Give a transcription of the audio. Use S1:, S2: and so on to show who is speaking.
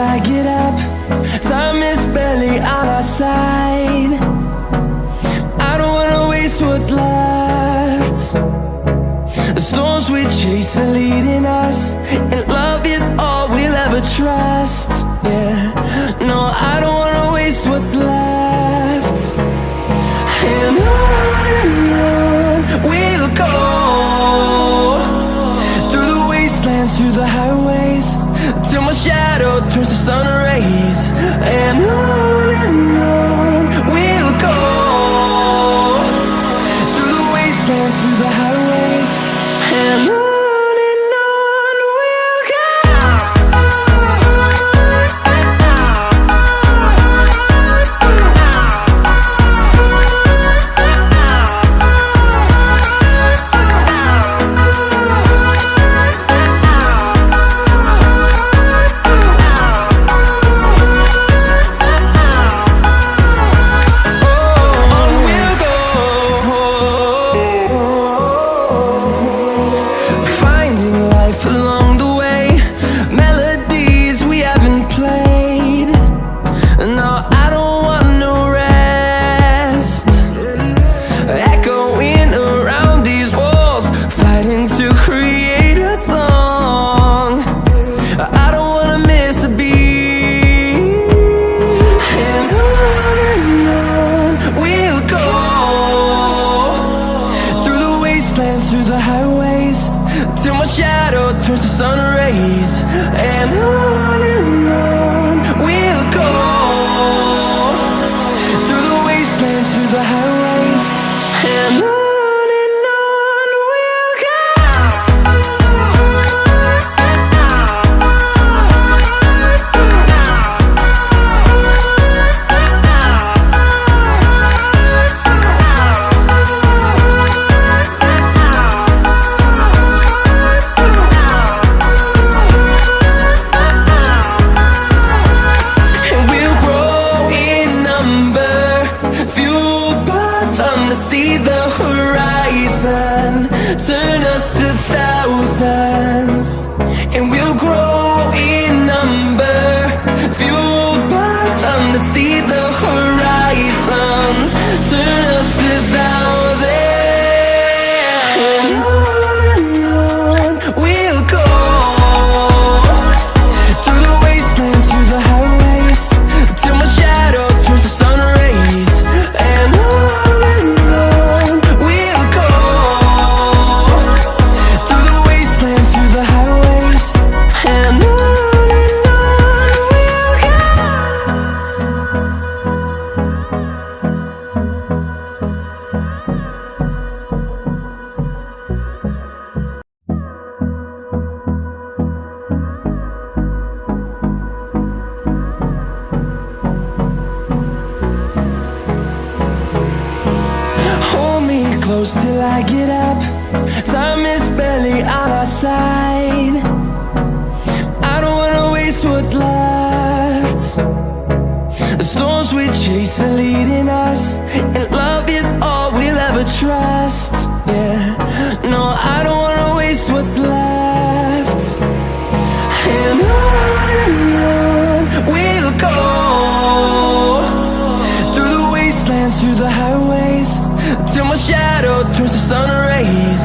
S1: I get up. Time is barely on our side. I don't wanna waste what's left. The storms we chase are leading us, and love is all we'll ever trust. Yeah, no, I don't wanna waste what's left. And on we'll go, through the wastelands, through the highways, till my shadow turns to sun rays. And on we'll go, through the wastelands, through the highways, and on we'll go. Through the highways, till my shadow turns to sun rays. And on we'll go, through the wastelands, through the highways, and on we'll go. See the horizon, turn us to thousands, and we'll grow in number, fueled by them. To see the horizon, turn us to thousands, and on we'll go, through the wastelands, through the highways, till my shadow turns to sun rays. And close till I get up. Time is barely on our side. I don't wanna waste what's left. The storms we chase are leading us, and love is all we'll ever trust. Yeah, no, I don't wanna waste what's left. And on we'll go, through the wastelands, through the highways, till my shadow turns to sun rays.